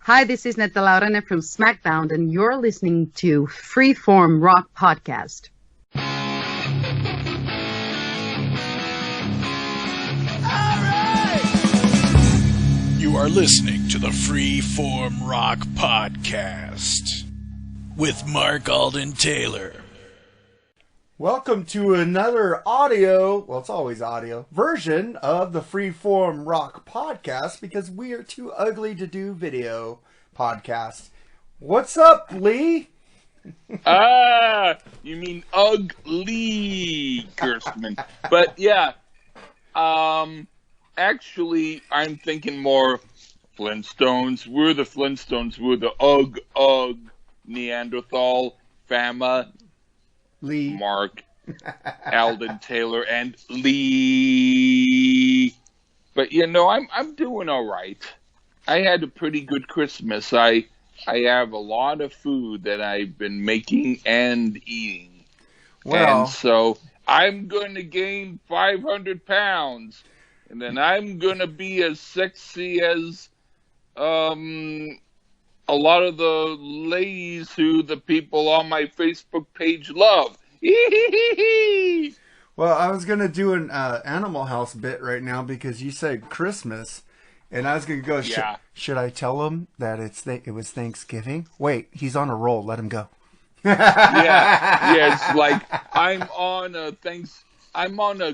Hi, this is Netta Laurene from SmackDown, and you're listening to Freeform Rock Podcast. You are listening to the Freeform Rock Podcast with Mark Alden Taylor. Welcome to another audio, well, it's always audio, version of the Freeform Rock Podcast because we are too ugly to do video podcast. What's up, Lee? You mean ugly, Gerstmann. But yeah, actually, I'm thinking more Flintstones. We're the Flintstones. We're the Ugg Neanderthal fama. Lee. Mark, Alden Taylor, and Lee. But you know, I'm doing all right. I had a pretty good Christmas. I have a lot of food that I've been making and eating. Well, and so I'm going to gain 500 pounds. And then I'm going to be as sexy as a lot of the ladies who the people on my Facebook page love. Well, I was going to do an Animal House bit right now because you said Christmas. And I was going to go, should I tell him that it was Thanksgiving? Wait, he's on a roll. Let him go. Yes, like I'm on a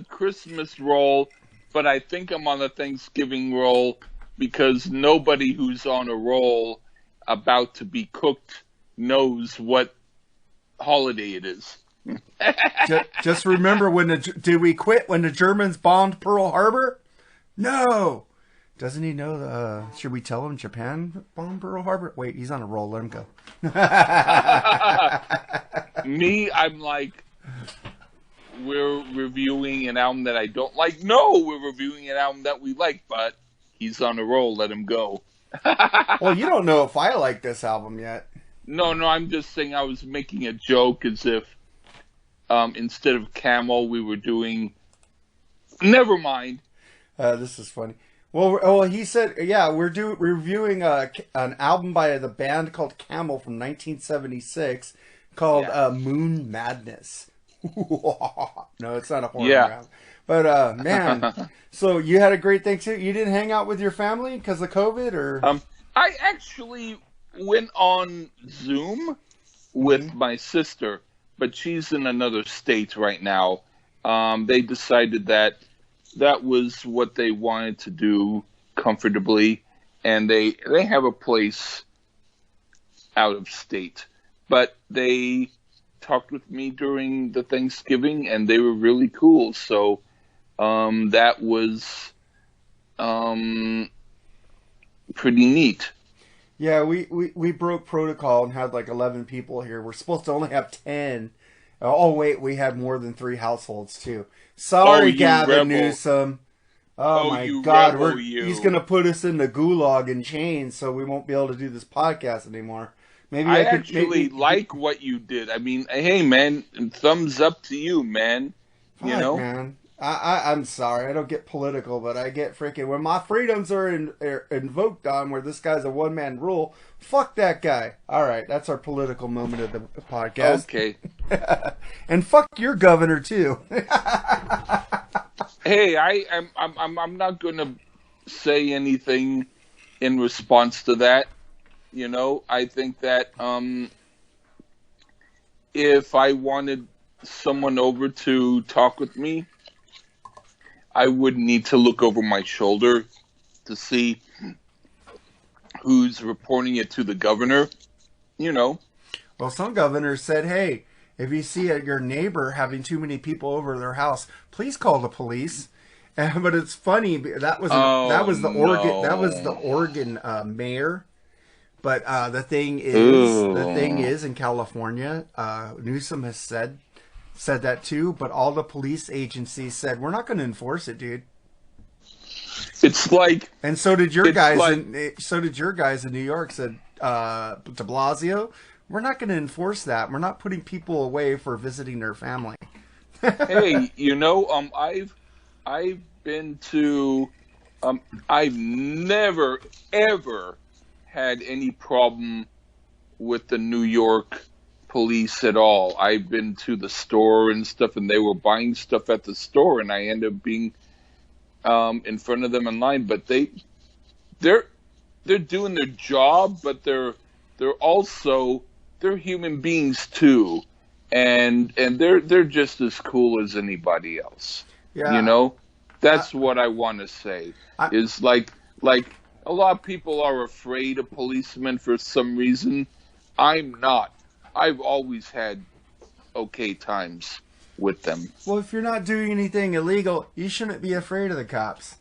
Christmas roll, but I think I'm on a Thanksgiving roll because nobody who's on a roll about to be cooked knows what holiday it is. Just remember did we quit when the Germans bombed Pearl Harbor? No. Doesn't he know? Should we tell him Japan bombed Pearl Harbor? Wait, he's on a roll. Let him go. Me, I'm like, we're reviewing an album that I don't like. No, we're reviewing an album that we like, but he's on a roll. Let him go. Well, you don't know if I like this album yet. No, I'm just saying I was making a joke as if instead of Camel, we were doing... Never mind. This is funny. Well, he said, yeah, we're reviewing an album by the band called Camel from 1976 called Moonmadness. No, it's not a horror album. But, man, so you had a great Thanksgiving. You didn't hang out with your family because of COVID, or? I actually went on Zoom with my sister, but she's in another state right now. They decided that was what they wanted to do comfortably, and they have a place out of state. But they talked with me during the Thanksgiving, and they were really cool. So that was pretty neat. Yeah, we broke protocol and had like 11 people here. We're supposed to only have 10. Oh, wait, we had more than 3 households, too. Sorry, Gavin Newsom. Oh, my God. He's going to put us in the gulag in chains, so we won't be able to do this podcast anymore. Maybe I actually like what you did. I mean, hey, man, thumbs up to you, man. You know? Man. I'm sorry. I don't get political, but I get freaking... When my freedoms are invoked on where this guy's a one-man rule, fuck that guy. All right, that's our political moment of the podcast. Okay. And fuck your governor, too. Hey, I'm not going to say anything in response to that. You know, I think that if I wanted someone over to talk with me, I would need to look over my shoulder to see who's reporting it to the governor, you know. Well, some governors said, hey, if you see your neighbor having too many people over their house, please call the police. But it's funny, that was the Oregon mayor. But the thing is in California, Newsom has said that too, but all the police agencies said, we're not going to enforce it, dude. It's like... And so did your guys in New York said, de Blasio, we're not going to enforce that. We're not putting people away for visiting their family. Hey, you know, I've been to, I've never, ever had any problem with the New York police at all. I've been to the store and stuff, and they were buying stuff at the store, and I ended up being in front of them in line. But they're doing their job, but they're human beings too, and they're just as cool as anybody else. Yeah. You know, that's what I want to say. Is like a lot of people are afraid of policemen for some reason. I'm not. I've always had okay times with them. Well, if you're not doing anything illegal, you shouldn't be afraid of the cops.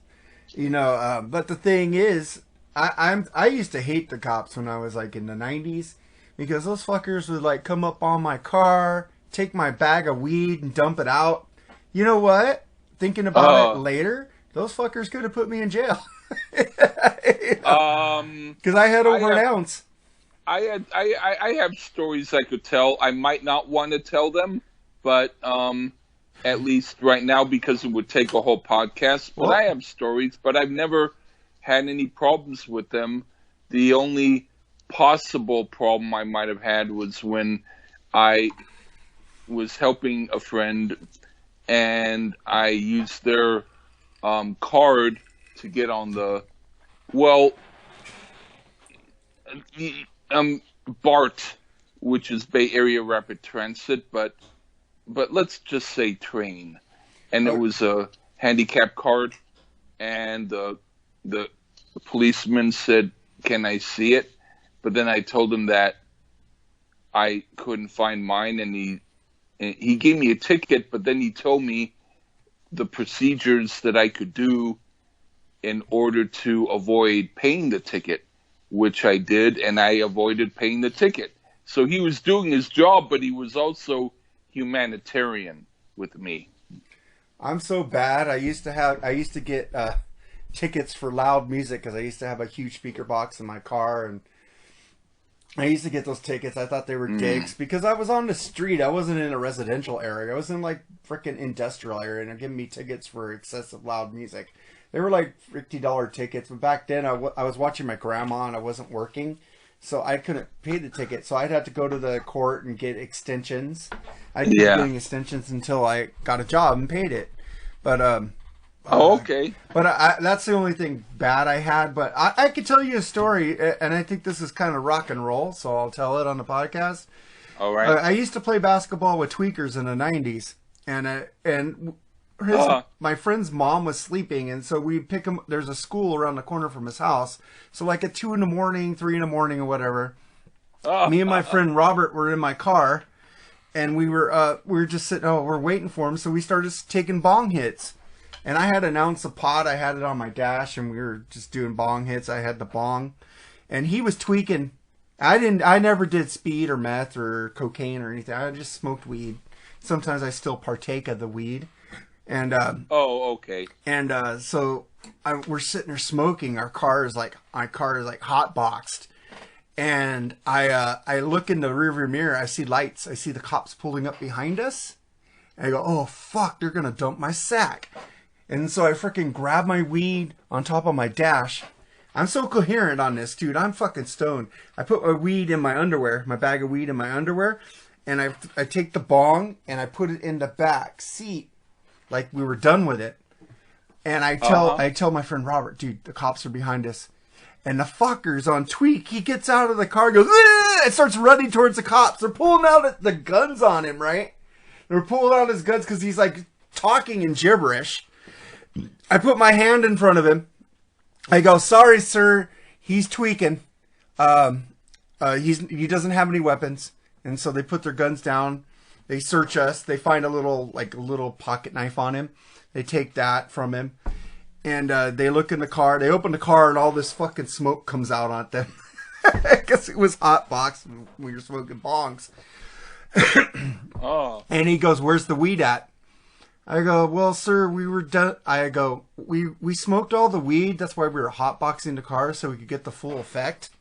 You know, but the thing is, I used to hate the cops when I was like in the 90s, because those fuckers would like come up on my car, take my bag of weed and dump it out. You know what? Thinking about it later, those fuckers could have put me in jail. Because I had over an ounce. I have stories I could tell. I might not want to tell them, but at least right now, because it would take a whole podcast. But I have stories, but I've never had any problems with them. The only possible problem I might have had was when I was helping a friend and I used their card to get on the BART, which is Bay Area Rapid Transit, but let's just say train. And it was a handicap card, and the policeman said, "Can I see it?" But then I told him that I couldn't find mine, and he gave me a ticket, but then he told me the procedures that I could do in order to avoid paying the ticket, which I did, and I avoided paying the ticket. So he was doing his job, but he was also humanitarian with me. I'm so bad. I used to get tickets for loud music because I used to have a huge speaker box in my car, and I used to get those tickets. I thought they were digs because I was on the street. I wasn't in a residential area. I was in like freaking industrial area, and they're giving me tickets for excessive loud music. They were like $50 tickets, but back then I was watching my grandma and I wasn't working, so I couldn't pay the ticket. So I'd have to go to the court and get extensions. I'd be doing extensions until I got a job and paid it. But okay. But that's the only thing bad I had. But I could tell you a story, and I think this is kind of rock and roll, so I'll tell it on the podcast. All right. I used to play basketball with tweakers in the 90s, and my friend's mom was sleeping, and so we'd pick him. There's a school around the corner from his house, so like at 2 a.m, 3 a.m, or whatever. Me and my friend Robert were in my car, and we were just sitting. We're waiting for him, so we started taking bong hits. And I had an ounce of pot. I had it on my dash, and we were just doing bong hits. I had the bong, and he was tweaking. I never did speed or meth or cocaine or anything. I just smoked weed. Sometimes I still partake of the weed. And okay. And so we're sitting there smoking. My car is like hot boxed, and I look in the rearview mirror. I see lights. I see the cops pulling up behind us. And I go, "Oh fuck! They're gonna dump my sack." And so I freaking grab my weed on top of my dash. I'm so coherent on this, dude. I'm fucking stoned. I put my weed in my underwear, my bag of weed in my underwear, and I take the bong and I put it in the back seat. Like we were done with it. And I tell my friend Robert, dude, the cops are behind us. And the fucker's on tweak. He gets out of the car, goes, "Aah!" and starts running towards the cops. They're pulling out the guns on him, right? They're pulling out his guns because he's like talking in gibberish. I put my hand in front of him. I go, "Sorry, sir. He's tweaking. He doesn't have any weapons." And so they put their guns down. They search us. They find a little pocket knife on him. They take that from him. And they look in the car. They open the car, and all this fucking smoke comes out on them. I guess it was hot box when you're smoking bongs. And he goes, "Where's the weed at?" I go, "Well, sir, we were done." I go, we smoked all the weed. That's why we were hotboxing the car, so we could get the full effect.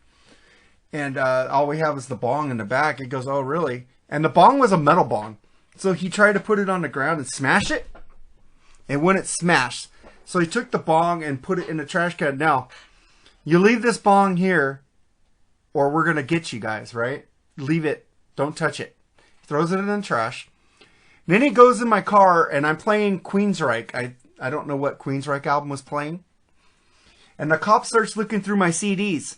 And all we have is the bong in the back. He goes, "Oh, really?" And the bong was a metal bong. So he tried to put it on the ground and smash it. And when it smashed, so he took the bong and put it in the trash can. Now, you leave this bong here, or we're going to get you guys, right? Leave it. Don't touch it. He throws it in the trash. Then he goes in my car, and I'm playing Queensryche. I don't know what Queensryche album was playing. And the cop starts looking through my CDs,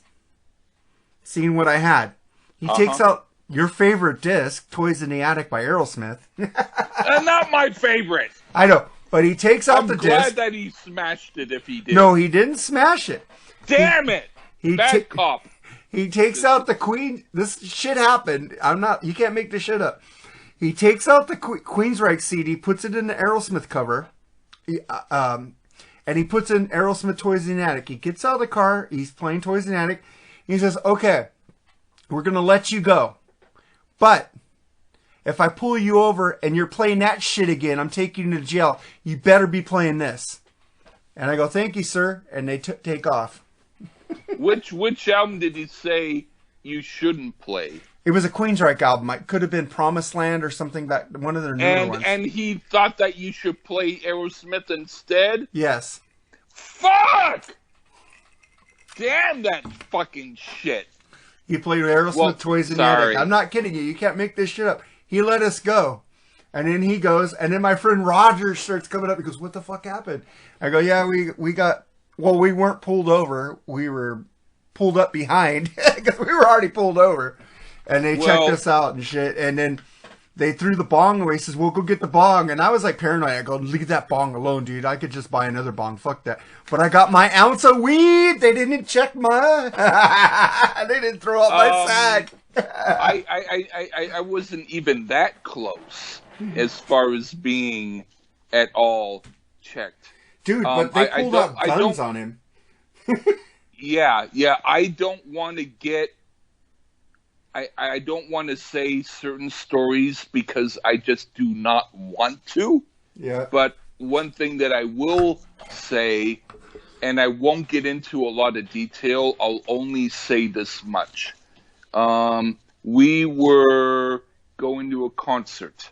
seeing what I had. He takes out your favorite disc, Toys in the Attic by Aerosmith. Not my favorite. I know, but he takes out the disc. I'm glad that he smashed it if he did. No, he didn't smash it. Damn it! Bad cop. He takes out the Queen. This shit happened. You can't make this shit up. He takes out the Queensryche CD, puts it in the Aerosmith cover, and he puts in Aerosmith Toys in the Attic. He gets out of the car. He's playing Toys in the Attic. He says, okay, we're going to let you go. But if I pull you over and you're playing that shit again, I'm taking you to jail. You better be playing this. And I go, thank you, sir. And they take off. Which album did he say you shouldn't play? It was a Queensryche album. It could have been Promised Land or something, that one of their newer ones. And he thought that you should play Aerosmith instead? Yes. Fuck! Damn that fucking shit. He played Aerosmith Toys in the Attic. I'm not kidding you. You can't make this shit up. He let us go. And then he goes, and then my friend Roger starts coming up. He goes, what the fuck happened? I go, yeah, we got, well, we weren't pulled over. We were pulled up behind because we were already pulled over. And they checked us out and shit. And then they threw the bong away. He says, well, go get the bong. And I was like paranoid. I go, leave that bong alone, dude. I could just buy another bong. Fuck that. But I got my ounce of weed. They didn't check my... they didn't throw out my sack. I wasn't even that close as far as being at all checked. Dude, but they pulled out guns on him. Yeah. I don't want to get... I don't want to say certain stories because I just do not want to. Yeah. But one thing that I will say, and I won't get into a lot of detail, I'll only say this much. We were going to a concert,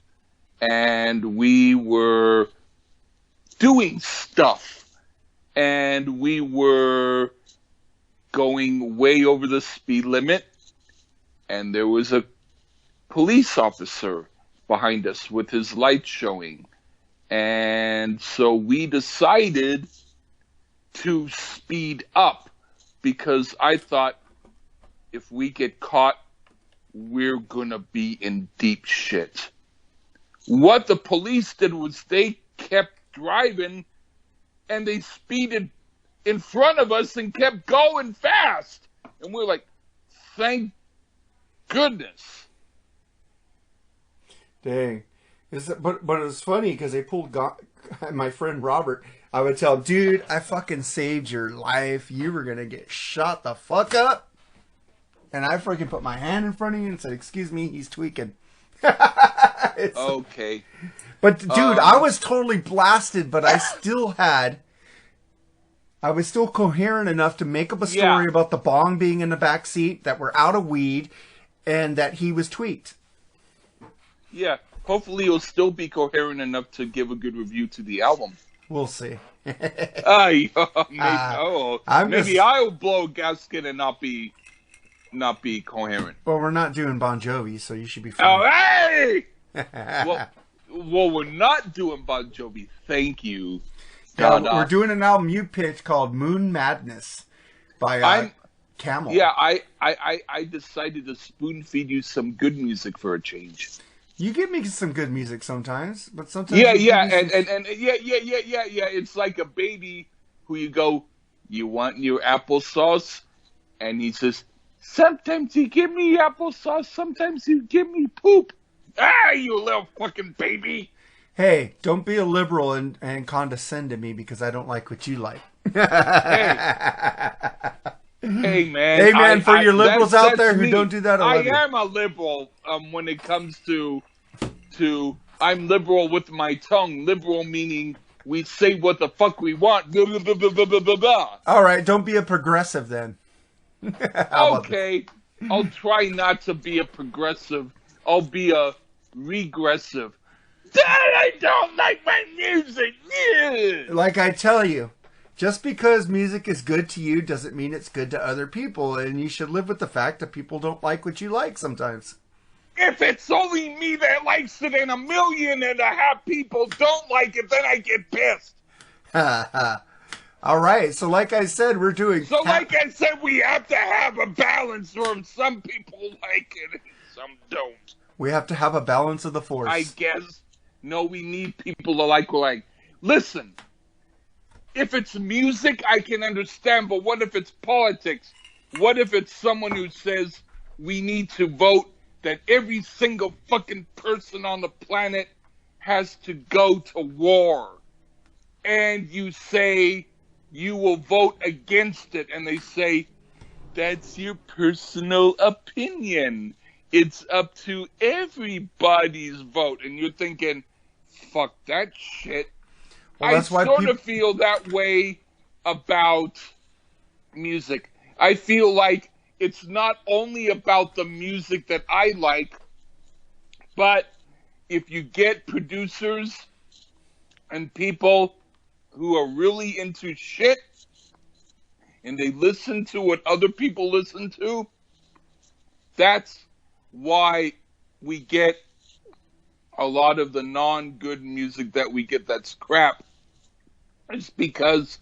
and we were doing stuff, and we were going way over the speed limit. And there was a police officer behind us with his light showing. And so we decided to speed up because I thought if we get caught, we're going to be in deep shit. What the police did was they kept driving and they speeded in front of us and kept going fast. And we're like, thank goodness. Dang. But it was funny because they pulled my friend Robert. I would tell him, dude, I fucking saved your life. You were going to get shot the fuck up. And I freaking put my hand in front of you and said, excuse me, he's tweaking. Okay. But dude, I was totally blasted, but I was still coherent enough to make up a story about the bong being in the back seat, that we're out of weed, and that he was tweaked. Yeah, hopefully you'll still be coherent enough to give a good review to the album. We'll see. Maybe I'll blow a gasket and not be coherent. Well, we're not doing Bon Jovi, so you should be fine. Oh, hey! well, we're not doing Bon Jovi. Thank you. We're doing an album you pitched called Moon-Madness by Camel. Yeah, I decided to spoon feed you some good music for a change. You give me some good music sometimes, but sometimes and it's like a baby who you go, you want your applesauce, and he says, sometimes you give me applesauce, sometimes you give me poop. Ah, you little fucking baby. Hey, don't be a liberal and condescend to me because I don't like what you like. Hey, man. Hey, man, for your liberals out there who don't do that, I am a liberal when it comes to I'm liberal with my tongue. Liberal meaning we say what the fuck we want. Blah, blah, blah, blah, blah, blah, blah. All right, don't be a progressive then. Okay, I'll try not to be a progressive. I'll be a regressive. Dad, I don't like my music. Like I tell you, Just because music is good to you doesn't mean it's good to other people, and you should live with the fact that people don't like what you like sometimes. If it's only me that likes it and 1.5 million people don't like it, then I get pissed. All right, so like I said, we're doing... So like I said, we have to have a balance where some people like it and some don't. We have to have a balance of the force. I guess. No, we need people to like. Listen, if it's music, I can understand, but what if it's politics? What if it's someone who says we need to vote that every single fucking person on the planet has to go to war? And you say you will vote against it, and they say, that's your personal opinion. It's up to everybody's vote. And you're thinking, fuck that shit. Well, I sort of feel that way about music. I feel like it's not only about the music that I like, but if you get producers and people who are really into shit and they listen to what other people listen to, that's why we get a lot of the non-good music that we get that's crap. It's because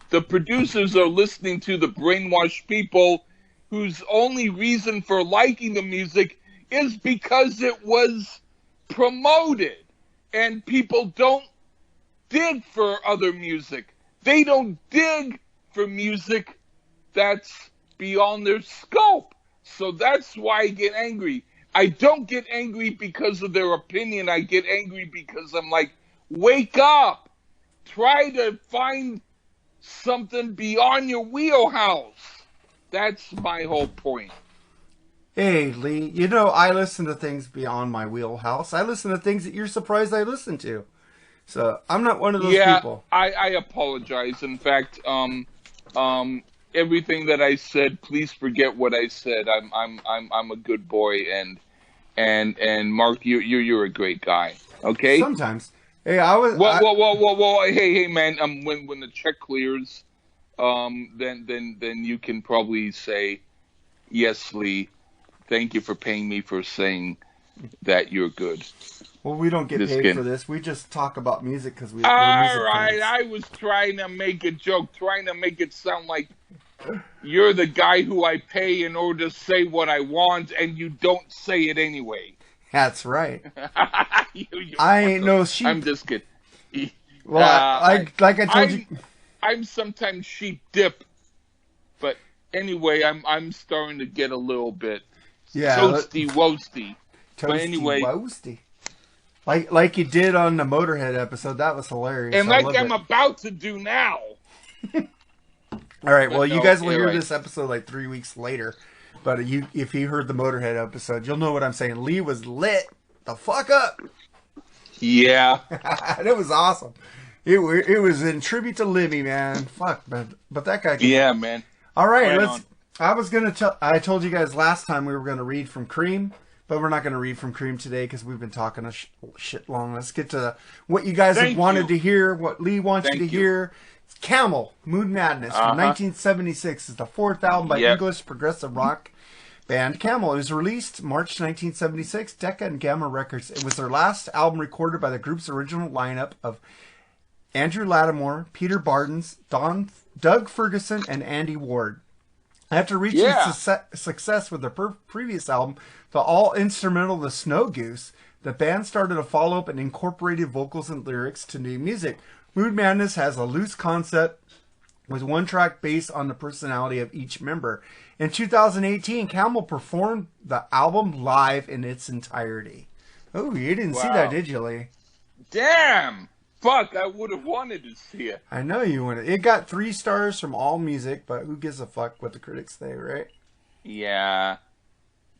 the producers are listening to the brainwashed people whose only reason for liking the music is because it was promoted. And people don't dig for other music. They don't dig for music that's beyond their scope. So that's why I get angry. I don't get angry because of their opinion. I get angry because I'm like, wake up. Try to find something beyond your wheelhouse. That's my whole point. Hey, Lee, you know, I listen to things beyond my wheelhouse. I listen to things that you're surprised I listen to. So I'm not one of those people. I apologize. In fact, everything that I said, please forget what I said. I'm a good boy, and Mark, you're a great guy. Okay. Sometimes. Hey, I was. Whoa! Hey, man. When the check clears, then you can probably say, yes, Lee. Thank you for paying me for saying that you're good. Well, we don't get paid for this. We just talk about music because we're music fans. Fans. I was trying to make a joke, trying to make it sound like you're the guy who I pay in order to say what I want, and you don't say it anyway. That's right. You I ain't no sheep. I'm just kidding. Well, like I told you, I'm sometimes sheep dip, but anyway, I'm starting to get a little bit toasty woasty. But anyway, woasty. Like you did on the Motorhead episode, that was hilarious. And like I'm about to do now. All right, well, you guys will hear this episode like 3 weeks later. But if you heard the Motorhead episode, you'll know what I'm saying. Lee was lit the fuck up. Yeah. It was awesome. It was in tribute to Lemmy, man. Fuck, man. But that guy... Man. All right, I told you guys last time we were going to read from Cream, but we're not going to read from Cream today because we've been talking a shit long. Let's get to what you guys have wanted to hear, what Lee wants you to hear. It's Camel-Moonmadness from 1976. It's the fourth album by English progressive rock band Camel. It was released March 1976, Decca and Gamma Records. It was their last album recorded by the group's original lineup of Andrew Lattimore, Peter Bardens, Doug Ferguson, and Andy Ward. After reaching success with their previous album, the all-instrumental The Snow Goose, the band started to follow up and incorporated vocals and lyrics to new music. Moonmadness has a loose concept with one track based on the personality of each member. In 2018, Camel performed the album live in its entirety. Oh, you didn't see that, did you, Lee? Damn! Fuck, I would have wanted to see it. I know you wanted. It got 3 stars from AllMusic, but who gives a fuck what the critics say, right? Yeah.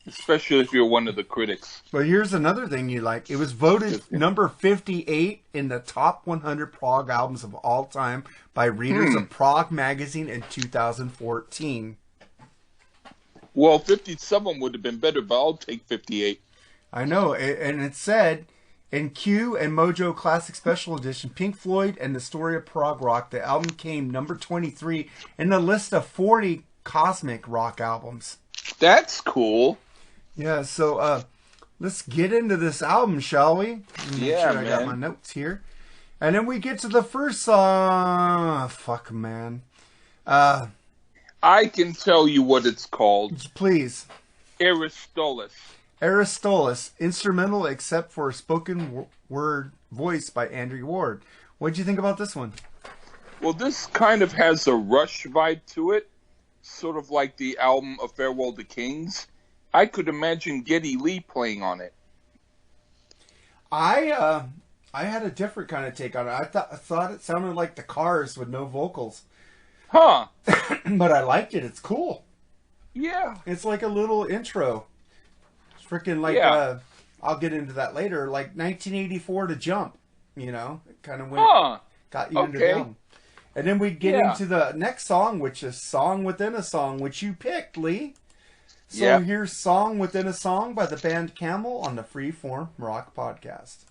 Especially if you're one of the critics. But here's another thing you like. It was voted number 58 in the top 100 prog albums of all time by readers of Prog magazine in 2014. Well, 57 would have been better, but I'll take 58. I know, and it said In Q and Mojo Classic Special Edition, Pink Floyd and the Story of Prog Rock, the album came number 23 in the list of 40 cosmic rock albums. That's cool. Yeah, so let's get into this album, shall we? Yeah, man. I got my notes here. And then we get to the first song. Fuck, man. I can tell you what it's called. Please. Aristolis. Aristolis, instrumental except for a spoken word voice by Andrew Ward. What'd you think about this one? Well, this kind of has a Rush vibe to it, sort of like the album A Farewell to Kings. I could imagine Geddy Lee playing on it. I had a different kind of take on it. I thought it sounded like the Cars with no vocals. Huh. But I liked it. It's cool. Yeah. It's like a little intro. It's freaking like, I'll get into that later, like 1984 to Jump, you know? It kind of got you into the album. And then we get into the next song, which is Song Within a Song, which you picked, Lee. So here's Song Within a Song by the band Camel on the Freeform Rock Podcast.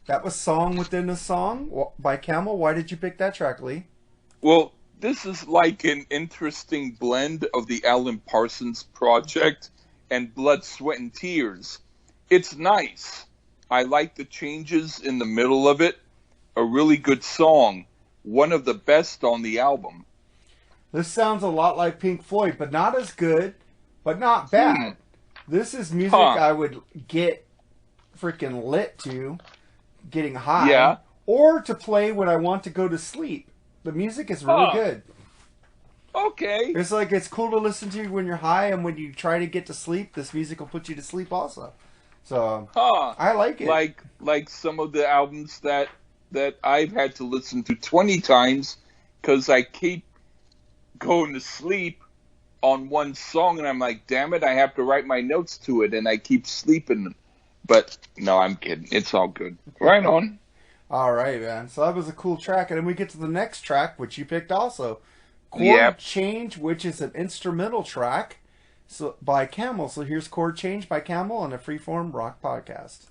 That was Song Within a Song by Camel. Why did you pick that track, Lee? Well, this is like an interesting blend of the Alan Parsons Project and Blood, Sweat, and Tears. It's nice. I like the changes in the middle of it. A really good song. One of the best on the album. This sounds a lot like Pink Floyd, but not as good, but not bad. This is music I would get freaking lit to, getting high, or to play when I want to go to sleep. The music is really good. Okay. It's like, it's cool to listen to when you're high, and when you try to get to sleep, this music will put you to sleep also. So, I like it. Like some of the albums that I've had to listen to 20 times because I keep going to sleep on one song, and I'm like, damn it, I have to write my notes to it, and I keep sleeping. But, no, I'm kidding. It's all good. Right on. All right, man. So that was a cool track. And then we get to the next track, which you picked also. Chord Change, which is an instrumental track by Camel. So here's Chord Change by Camel on a Freeform Rock Podcast.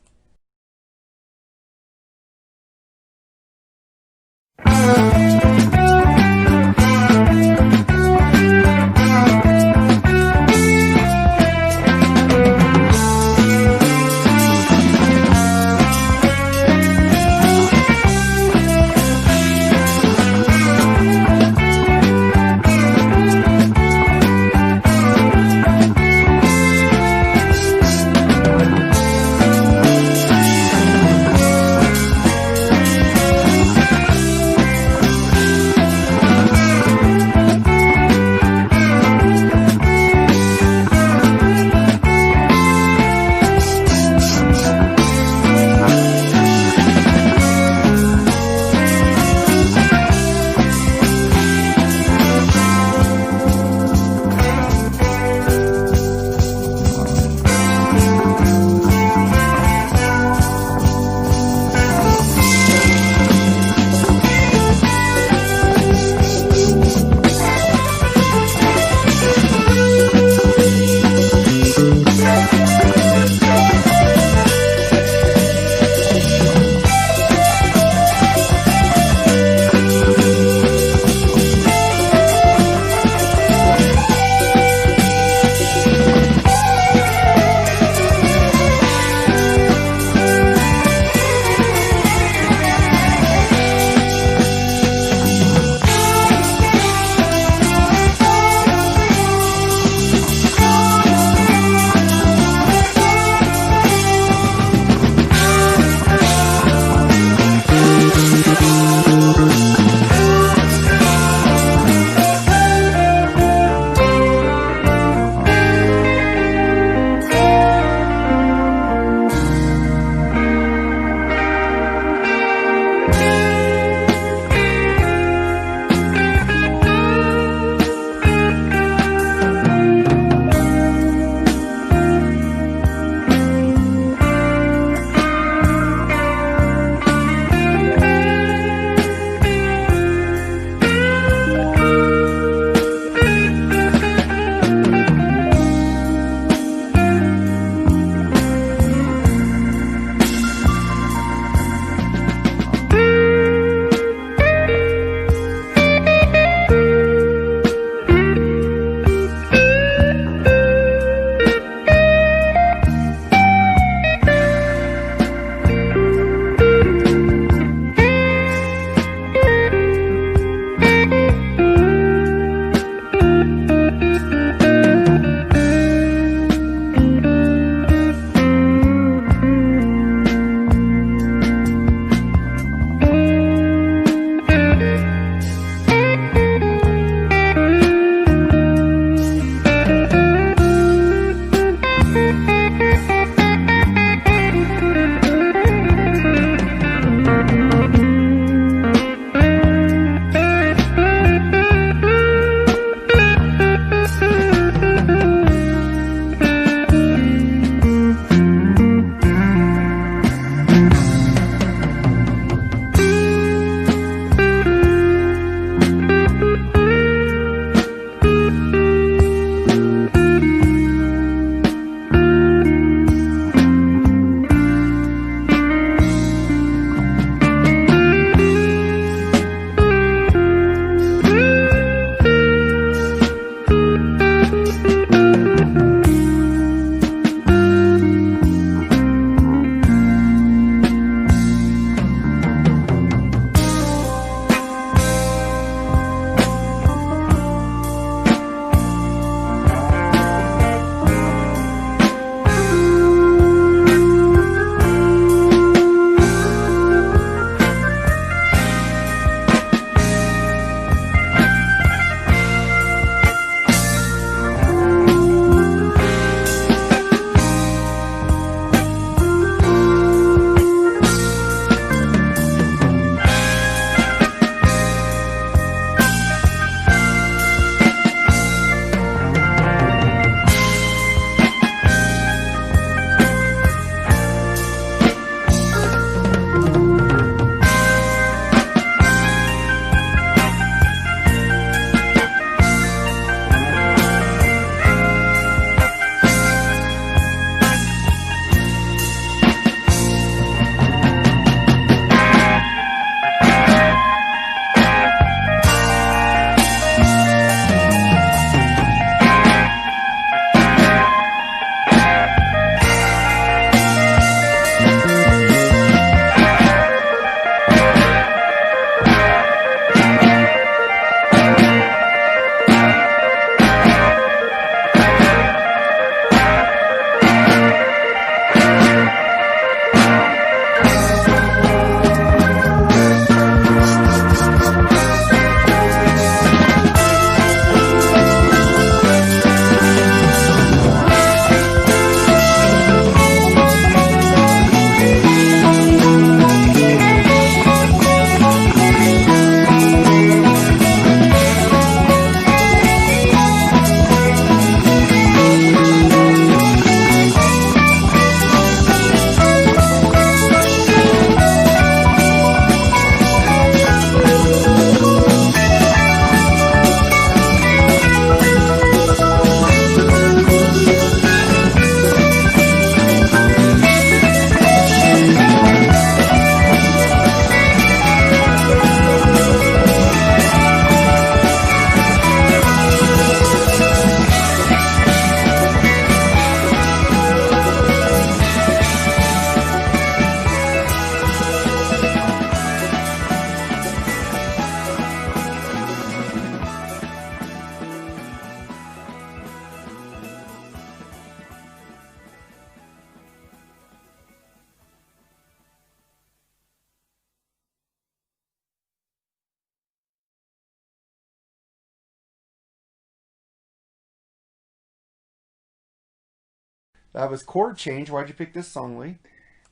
That was Chord Change. Why'd you pick this song, Lee?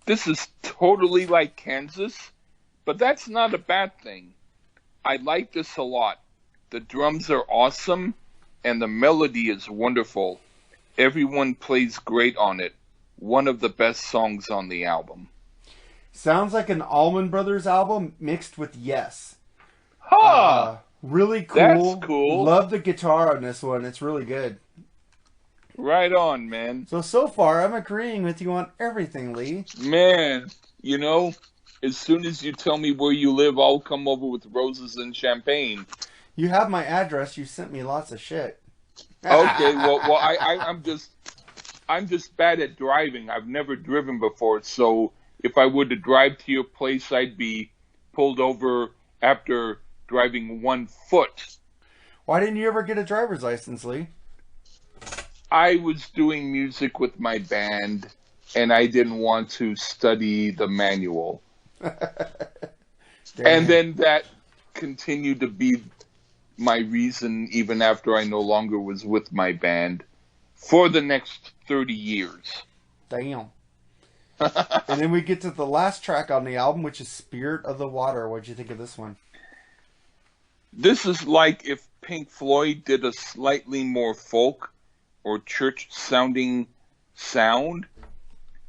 This is totally like Kansas, but that's not a bad thing. I like this a lot. The drums are awesome, and the melody is wonderful. Everyone plays great on it. One of the best songs on the album. Sounds like an Allman Brothers album mixed with Yes. Huh! Really cool. That's cool. Love the guitar on this one. It's really good. Right on, man. So far, I'm agreeing with you on everything, Lee. Man, you know, as soon as you tell me where you live, I'll come over with roses and champagne. You have my address. You sent me lots of shit. Okay, well, I'm just bad at driving. I've never driven before, so if I were to drive to your place, I'd be pulled over after driving 1 foot. Why didn't you ever get a driver's license, Lee? I was doing music with my band, and I didn't want to study the manual. And then that continued to be my reason even after I no longer was with my band for the next 30 years. Damn. And then we get to the last track on the album, which is Spirit of the Water. What'd you think of this one? This is like if Pink Floyd did a slightly more folk or church-sounding sound.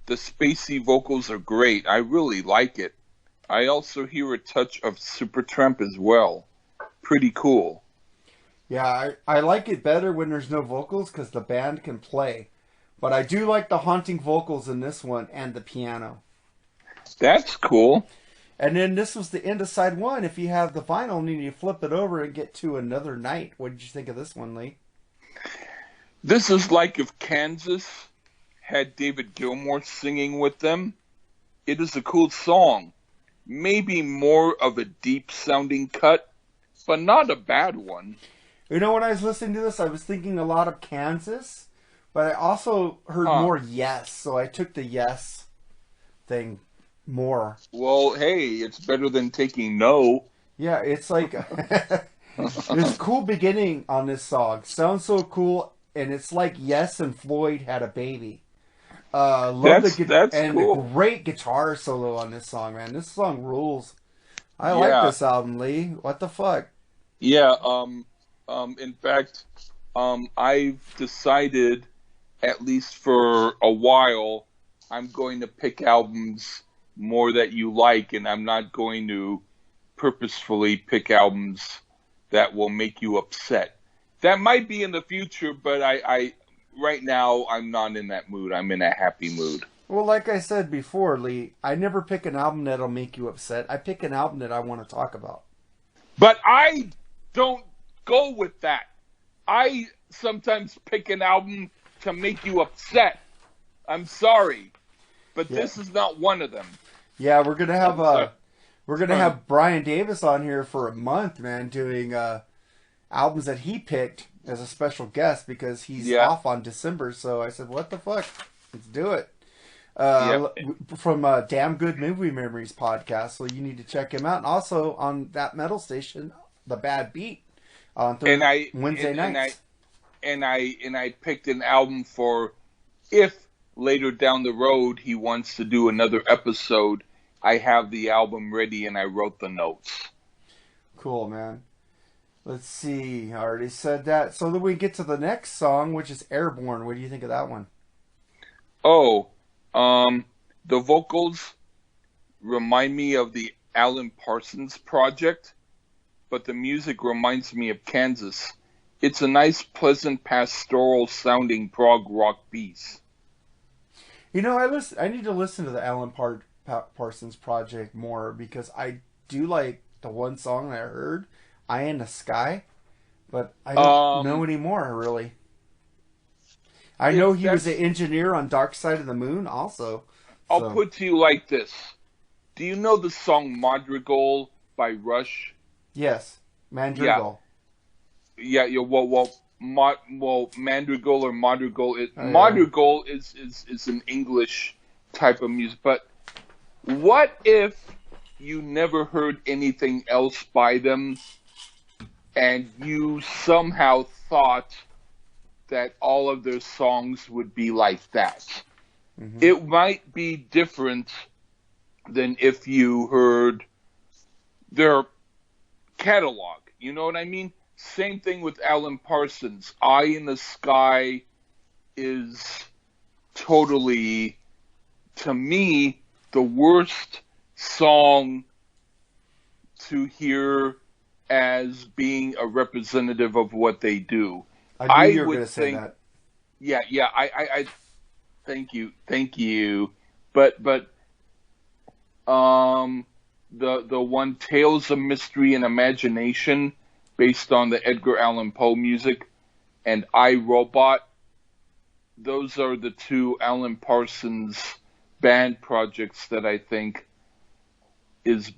The spacey vocals are great. I really like it. I also hear a touch of Supertramp as well. Pretty cool. Yeah, I like it better when there's no vocals because the band can play. But I do like the haunting vocals in this one and the piano. That's cool. And then this was the end of side one. If you have the vinyl and you flip it over and get to Another Night. What did you think of this one, Lee? This is like if Kansas had David Gilmour singing with them. It is a cool song. Maybe more of a deep-sounding cut, but not a bad one. You know, when I was listening to this, I was thinking a lot of Kansas, but I also heard more Yes, so I took the Yes thing more. Well, hey, it's better than taking no. Yeah, it's like this cool beginning on this song. Sounds so cool, and it's like Yes and Floyd had a baby. That's cool. A great guitar solo on this song, man. This song rules. I like this album, Lee. What the fuck? Yeah, in fact, I've decided, at least for a while, I'm going to pick albums more that you like, and I'm not going to purposefully pick albums that will make you upset. That might be in the future, but I right now, I'm not in that mood. I'm in a happy mood. Well, like I said before, Lee, I never pick an album that'll make you upset. I pick an album that I want to talk about. But I don't go with that. I sometimes pick an album to make you upset. I'm sorry, but this is not one of them. Yeah, we're gonna have Brian Davis on here for a month, man, doing albums that he picked as a special guest because he's off on December. So I said, "What the fuck? Let's do it." From Damn Good Movie Memories podcast, so you need to check him out. And also on that metal station, The Bad Beat, on Wednesday nights. And I picked an album for if later down the road he wants to do another episode. I have the album ready and I wrote the notes. Cool, man. Let's see. I already said that. So then we get to the next song, which is Airborne. What do you think of that one? Oh, the vocals remind me of the Alan Parsons Project, but the music reminds me of Kansas. It's a nice, pleasant, pastoral-sounding prog rock piece. You know, I need to listen to the Alan Parsons Project more because I do like the one song that I heard, Eye in the Sky, but I don't know anymore, really. I know he was an engineer on Dark Side of the Moon also. I'll put to you like this. Do you know the song Madrigal by Rush? Yes, Madrigal. Yeah. Madrigal or Madrigal. Madrigal is an English type of music. But what if you never heard anything else by them, and you somehow thought that all of their songs would be like that. Mm-hmm. It might be different than if you heard their catalog. You know what I mean? Same thing with Alan Parsons. Eye in the Sky is totally, to me, the worst song to hear as being a representative of what they do. I knew you were going to say that. Yeah, I thank you. But the one Tales of Mystery and Imagination, based on the Edgar Allan Poe music, and I, Robot, those are the two Alan Parsons band projects that I think is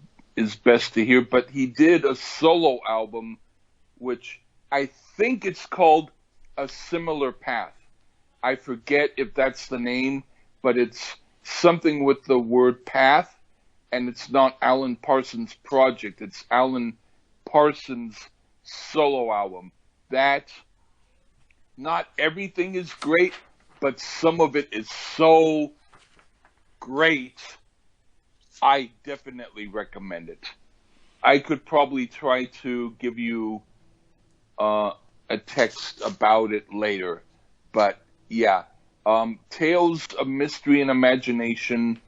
best to hear. But he did a solo album, which I think it's called A Similar Path. I forget if that's the name, but it's something with the word path, and it's not Alan Parsons' project. It's Alan Parsons' solo album. That, not everything is great, but some of it is so great, I definitely recommend it. I could probably try to give you a text about it later, but yeah, Tales of Mystery and Imagination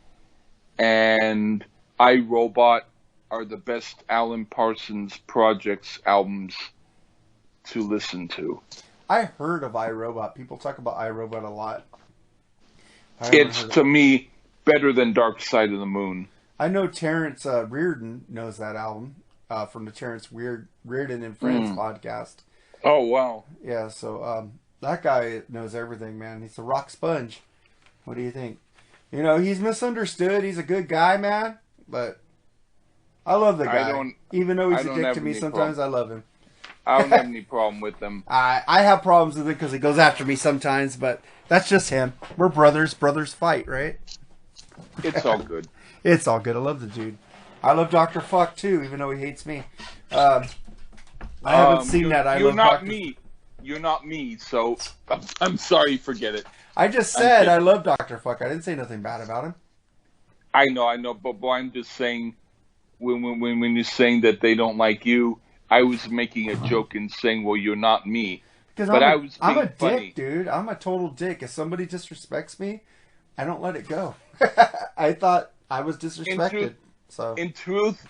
and I, Robot are the best Alan Parsons projects albums to listen to. I heard of iRobot. People talk about iRobot a lot. It's, to me, better than Dark Side of the Moon. I know Terrence Reardon knows that album from the Terrence Reardon and Friends podcast. Oh, wow. Yeah, so that guy knows everything, man. He's a rock sponge. What do you think? You know, he's misunderstood. He's a good guy, man. But I love the guy. Even though he's a dick to me sometimes, I love him. I don't have any problem with him. I have problems with him because he goes after me sometimes, but that's just him. We're brothers. Brothers fight, right? It's all good. It's all good. I love the dude. I love Dr. Fuck, too, even though he hates me. I haven't seen that. You're not me. You're not me, so I'm sorry, forget it. I just said I love Dr. Fuck. I didn't say nothing bad about him. I know, but I'm just saying, when you're saying that they don't like you, I was making a joke and saying, well, you're not me. Because I'm a dick, dude. I'm a total dick. If somebody disrespects me, I don't let it go. I thought I was disrespected. In truth,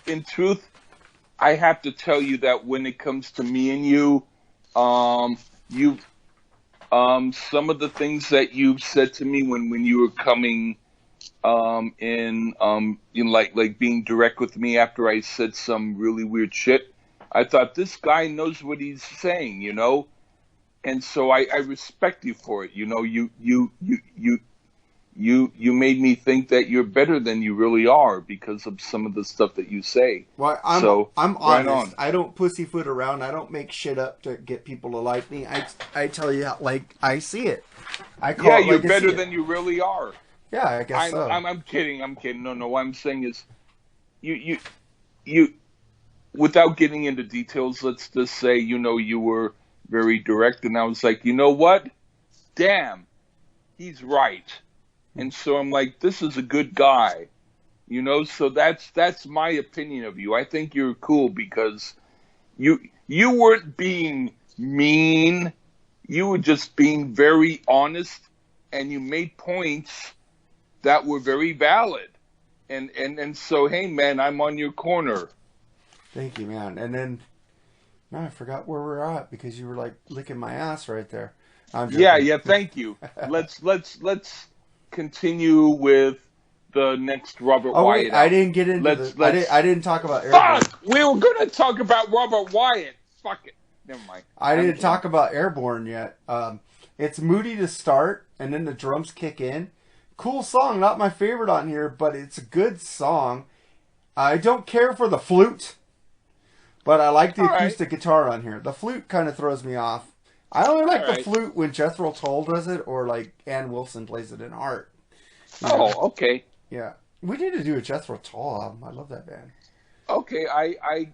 I have to tell you that when it comes to me and you, some of the things that you've said to me when you were coming in like being direct with me after I said some really weird shit, I thought, this guy knows what he's saying, you know? And so I respect you for it. You know, you made me think that you're better than you really are because of some of the stuff that you say. Well, I'm honest. I don't pussyfoot around. I don't make shit up to get people to like me. I tell you how, like I see it. You're better than you really are. Yeah, I guess so. I'm kidding. No, what I'm saying is, you, without getting into details, let's just say, you know, you were very direct, and I was like, you know what? Damn, he's right. And so I'm like, this is a good guy, you know. So that's my opinion of you. I think you're cool because you weren't being mean. You were just being very honest, and you made points that were very valid. And so, hey, man, I'm on your corner. Thank you, man. And then, no, I forgot where we're at because you were like licking my ass right there. Yeah. Thank you. Let's continue with the next Robert Wyatt. Wait, I didn't get into this. I didn't talk about Airborne. Fuck! We were going to talk about Robert Wyatt. Fuck it. Never mind. I didn't talk about Airborne yet. It's moody to start, and then the drums kick in. Cool song. Not my favorite on here, but it's a good song. I don't care for the flute, but I like the acoustic guitar on here. The flute kind of throws me off. I only like the flute when Jethro Tull does it, or like Ann Wilson plays it in Heart. Okay. Yeah, we need to do a Jethro Tull album. I love that band. Okay, I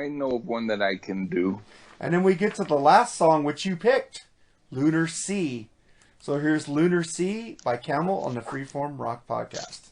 know of one that I can do. And then we get to the last song, which you picked, Lunar Sea. So here's Lunar Sea by Camel on the Freeform Rock Podcast.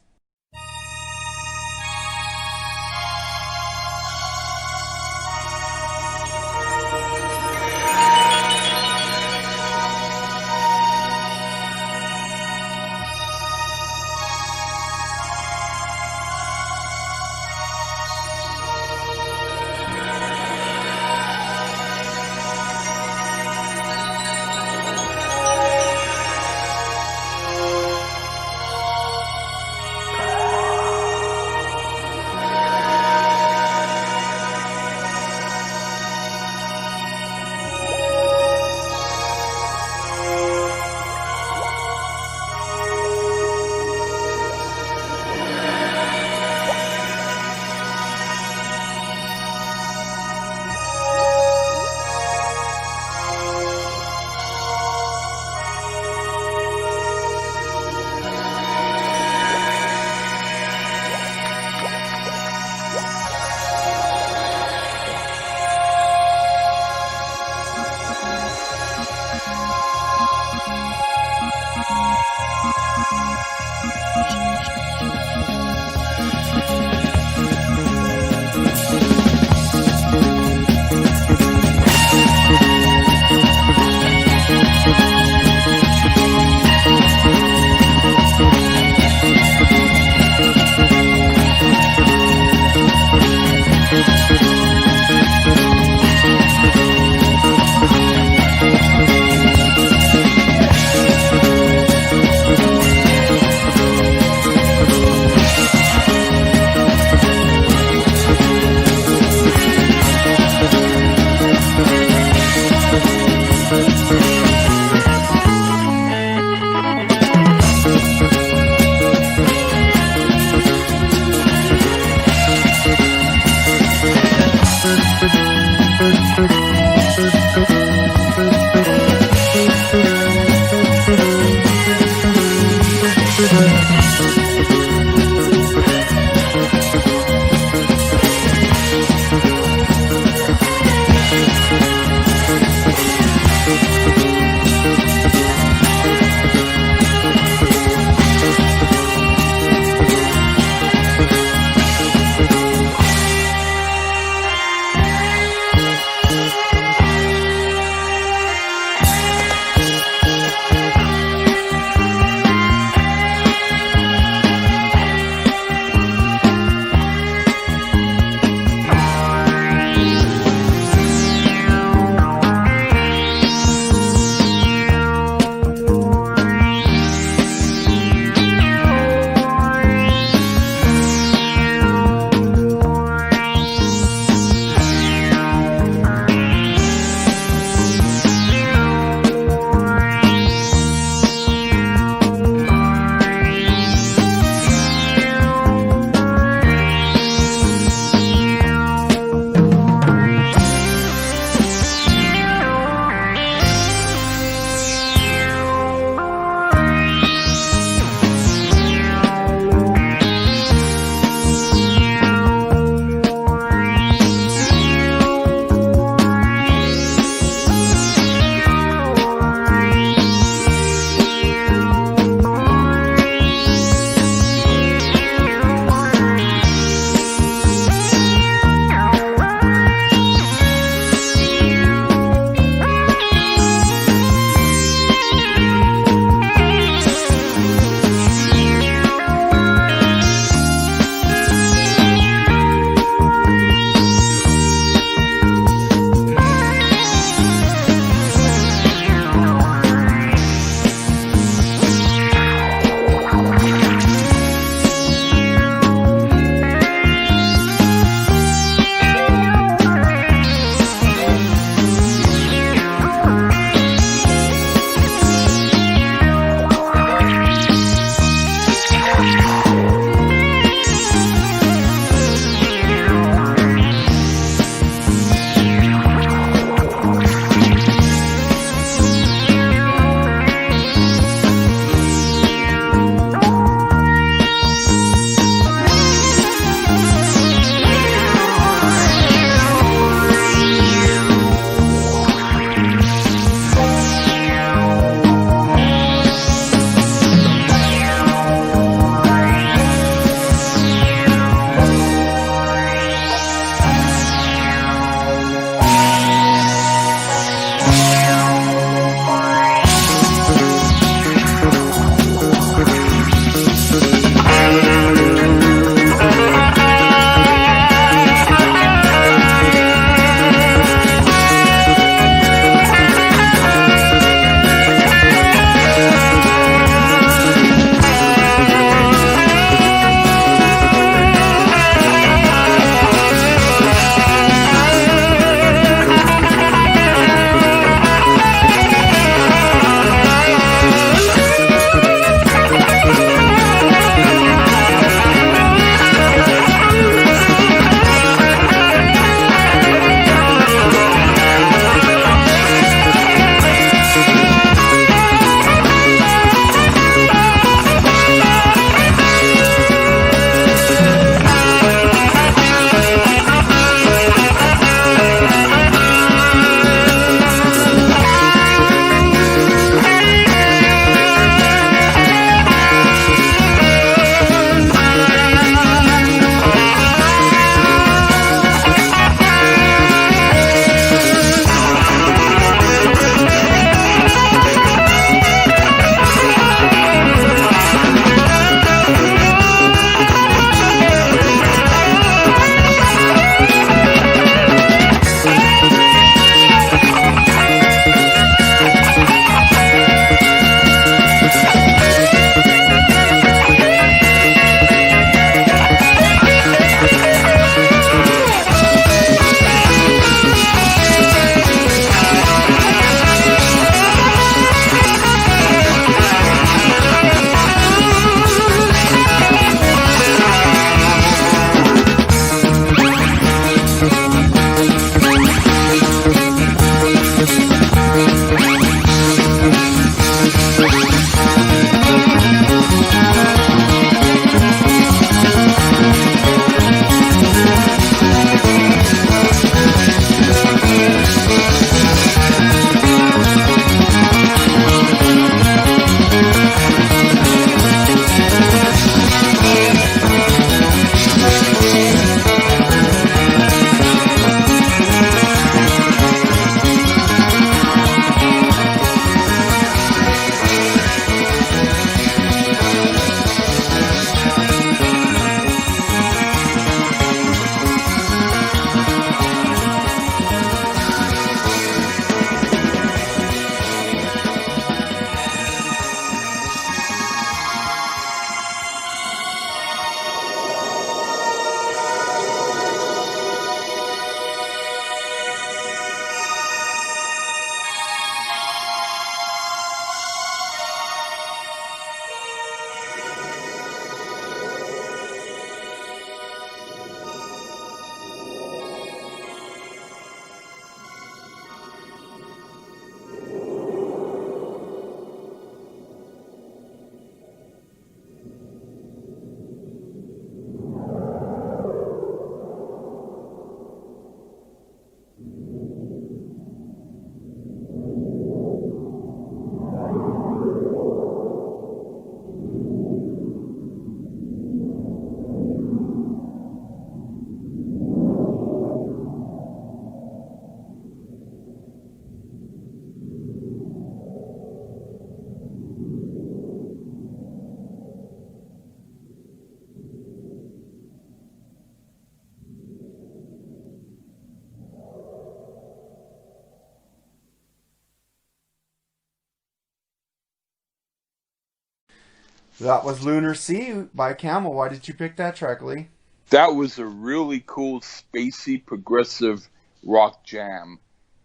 That was Lunar Sea by Camel. Why did you pick that track, Lee? That was a really cool, spacey, progressive rock jam.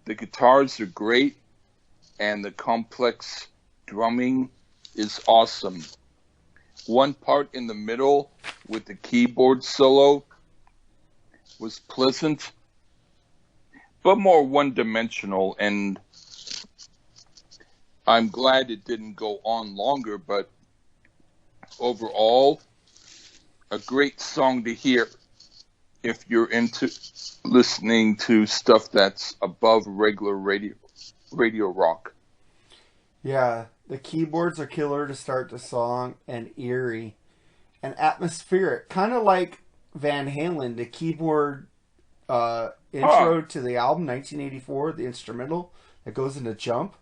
The guitars are great, and the complex drumming is awesome. One part in the middle with the keyboard solo was pleasant, but more one-dimensional, and I'm glad it didn't go on longer, but overall, a great song to hear if you're into listening to stuff that's above regular radio rock. Yeah, the keyboards are killer to start the song, and eerie and atmospheric, kind of like Van Halen. The keyboard intro to the album 1984, the instrumental that goes into Jump.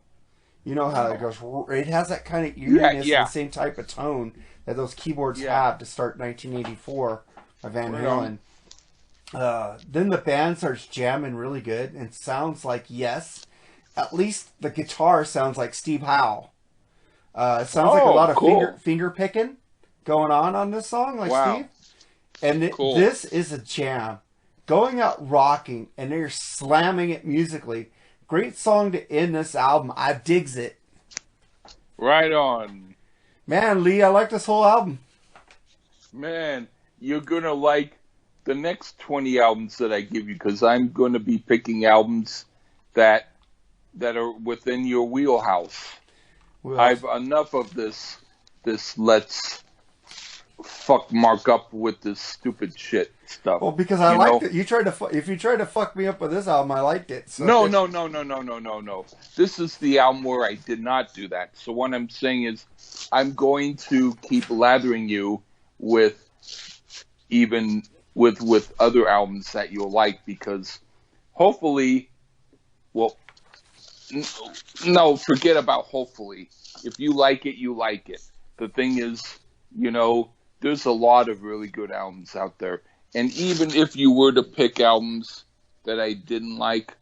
You know how it goes. It has that kind of eeriness and the same type of tone that those keyboards have to start 1984 by Van Halen. Then the band starts jamming really good and sounds like Yes. At least the guitar sounds like Steve Howe. It sounds like a lot of finger picking going on this song, like Steve. And this is a jam. Going out rocking, and they're slamming it musically. Great song to end this album. I digs it. Right on. Man, Lee, I like this whole album. Man, you're going to like the next 20 albums that I give you, because I'm going to be picking albums that are within your wheelhouse. I've enough of this let's fuck Mark up with this stupid shit stuff. Well, because I liked it. If you tried to fuck me up with this album, I liked it. So No. This is the album where I did not do that. So what I'm saying is, I'm going to keep lathering you with other albums that you'll like, because hopefully, no, forget about hopefully. If you like it, you like it. The thing is, there's a lot of really good albums out there. And even if you were to pick albums that I didn't like,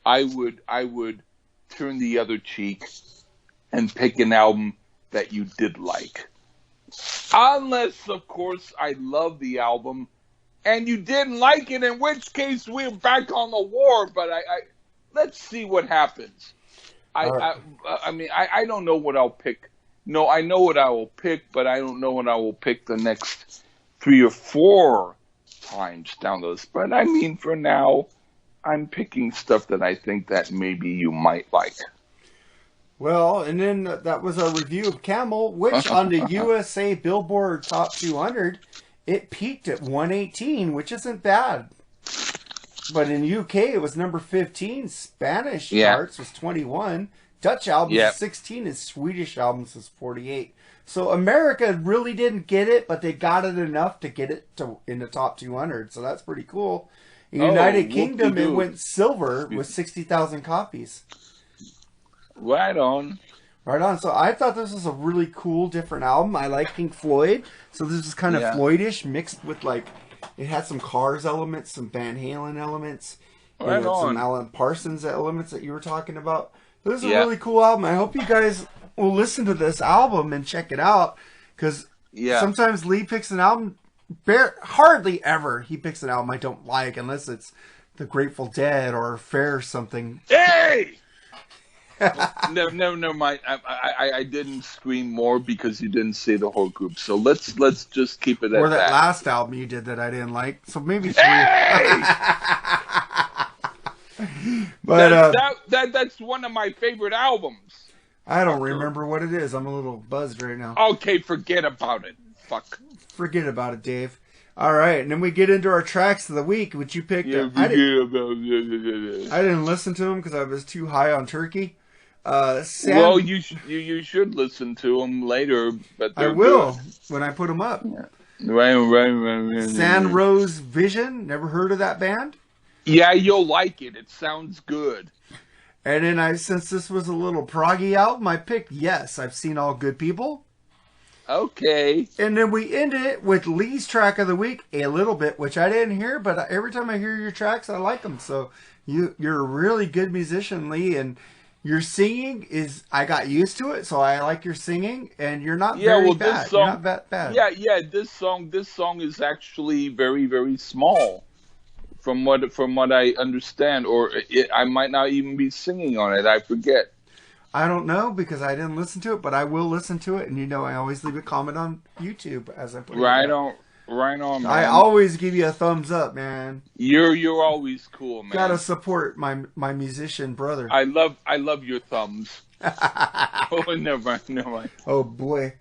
I would turn the other cheek and pick an album that you did like. Unless, of course, I love the album and you didn't like it, in which case we're back on the war. But let's see what happens. I don't know what I'll pick. No, I know what I will pick, but I don't know what I will pick the next 3 or 4 times down the list. But I mean, for now, I'm picking stuff that I think that maybe you might like. Well, and then that was our review of Camel, which on the USA Billboard Top 200, it peaked at 118, which isn't bad. But in UK, it was number 15. Spanish charts was 21. Dutch albums was 16, and Swedish albums was 48. So America really didn't get it, but they got it enough to get it in the top 200. So that's pretty cool. In United Kingdom, it went silver with 60,000 copies. Right on. Right on. So I thought this was a really cool, different album. I like Pink Floyd. So this is kind of Floydish mixed with it had some Cars elements, some Van Halen elements, some Alan Parsons elements that you were talking about. This is a really cool album. I hope you guys will listen to this album and check it out, because sometimes Lee picks an album, hardly ever he picks an album I don't like, unless it's The Grateful Dead or Fair or something. Hey! Never mind. I didn't scream more because you didn't say the whole group. So let's just keep it at that. Or that last album you did that I didn't like. So maybe 3. Hey! But that's one of my favorite albums. I don't remember what it is. I'm a little buzzed right now. Okay, forget about it. Fuck. Forget about it, Dave. All right, and then we get into our tracks of the week, which you picked. I didn't listen to them because I was too high on turkey. Well, you should listen to them later, but I will when I put them up. Yeah. Right. Sandrose Vision. Never heard of that band? Yeah, you'll like it. It sounds good. And then since this was a little proggy album, I picked Yes, I've Seen All Good People. Okay. And then we end it with Lee's track of the week, A Little Bit, which I didn't hear, but every time I hear your tracks, I like them. So you're a really good musician, Lee, and Your singing is, I got used to it, so I like your singing, and you're not very bad. This song, you're not that bad. Yeah. This song is actually very, very small, from what I understand, or I might not even be singing on it. I forget. I don't know because I didn't listen to it, but I will listen to it, and I always leave a comment on YouTube as I put it. Right on, man. I always give you a thumbs up, man. You're always cool, man. Gotta support my musician brother. I love your thumbs. Oh, never mind. Oh boy.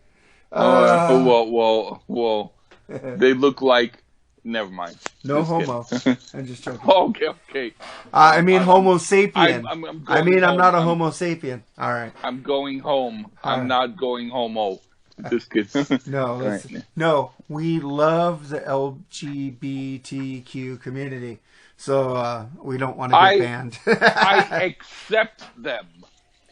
Well. They look like. Never mind. No just homo. I'm just joking. Okay. I mean Homo sapien. I'm not a home. Homo sapien. All right. I'm going home. I'm not going homo. Just kidding. No, Right. no. We love the LGBTQ community, so we don't want to get banned. I accept them.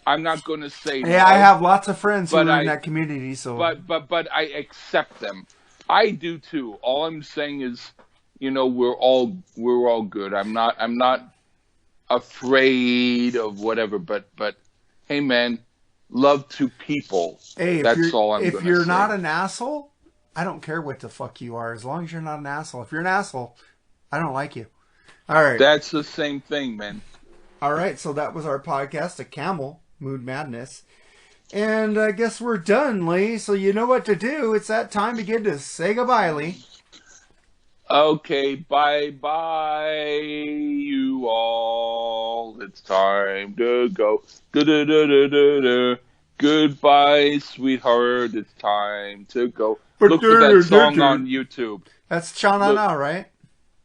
I'm not going to say. Yeah, no, I have lots of friends who are in that community. So, but I accept them. I do too. All I'm saying is, we're all good. I'm not afraid of whatever. But hey, man, love to people. Hey, that's all I'm going to say. If you're not an asshole, I don't care what the fuck you are. As long as you're not an asshole. If you're an asshole, I don't like you. All right. That's the same thing, man. All right. So that was our podcast, a Camel-Moonmadness. And I guess we're done, Lee. So you know what to do. It's that time again to say goodbye, Lee. Okay, bye-bye, you all. It's time to go. Goodbye, sweetheart. It's time to go. Look for that song on YouTube. That's Cha-Na-Na, right?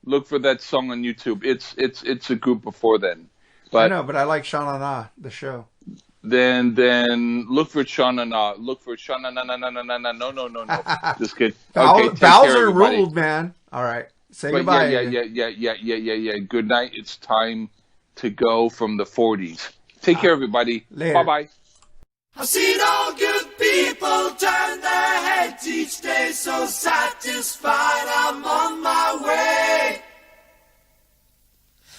Look for that song on YouTube. It's a group before then. But I know, but I like Cha-Na-Na, the show. Then look for Cha-Na-Na. Look for Cha-Na-Na. No. Just kidding. Okay, Bowser ruled, man. All right. Say goodbye. Yeah. Good night. It's time to go from the 40s. Take care, everybody. Bye-bye. I've seen all good people turn their heads each day, so satisfied I'm on my way.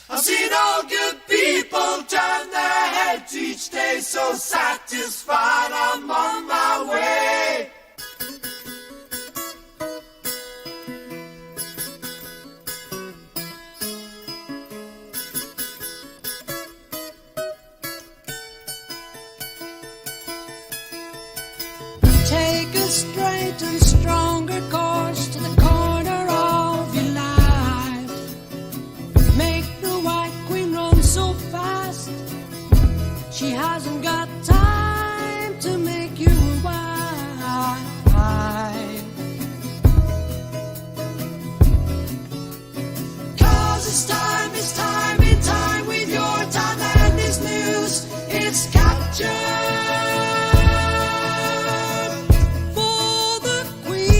I've seen all good people turn their heads each day, so satisfied I'm on my way. Take a straight and stronger course to the corner of your life. Make the White Queen run so fast, she hasn't got time to make you a wife. 'Cause it's time in time with your time and this news. It's captured for the Queen.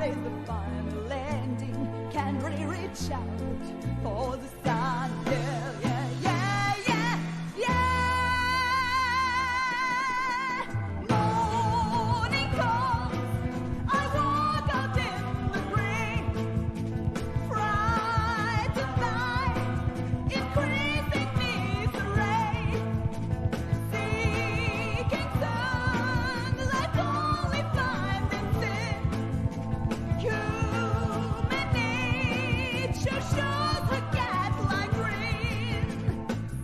What is the final ending? Can we reach out for the sun? Yeah, yeah, yeah, yeah, yeah. Morning comes, I walk out in the rain. Frightened by increasing misery, seeking sun like only find in sin. Human nature shows a cat-like grin.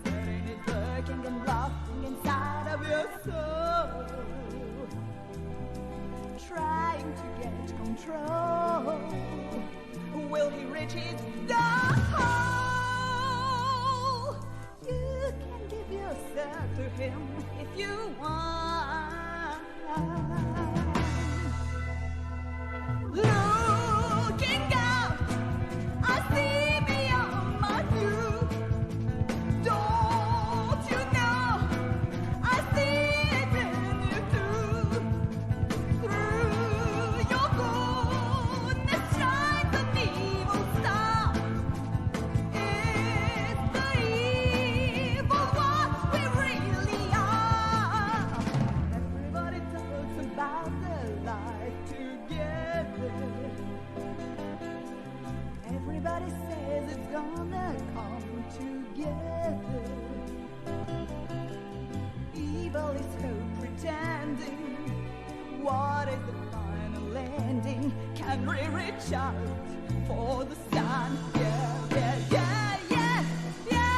Certain is lurking and laughing inside of your soul, trying to get control. Will he reach his goal? You can give yourself to him if you want. Looking out, I see beyond my view. Don't you know I see it in you too? Through your goodness shines an evil star. Is the evil what we really are? Everybody talks about their life together. Everybody says it's gonna come together. Evil is hope pretending. What is the final ending? Can we reach out for the sun? Yeah, yeah, yeah, yeah, yeah.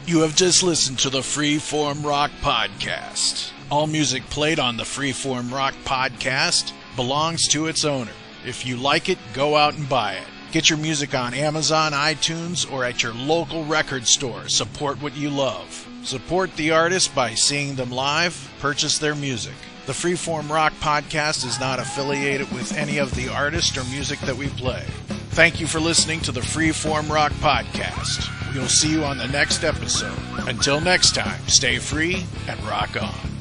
You have just listened to the Freeform Rock Podcast. All music played on the Freeform Rock Podcast belongs to its owner. If you like it, go out and buy it. Get your music on Amazon, iTunes, or at your local record store. Support what you love. Support the artist by seeing them live. Purchase their music. The Freeform Rock Podcast is not affiliated with any of the artists or music that we play. Thank you for listening to the Freeform Rock Podcast. We'll see you on the next episode. Until next time, stay free and rock on.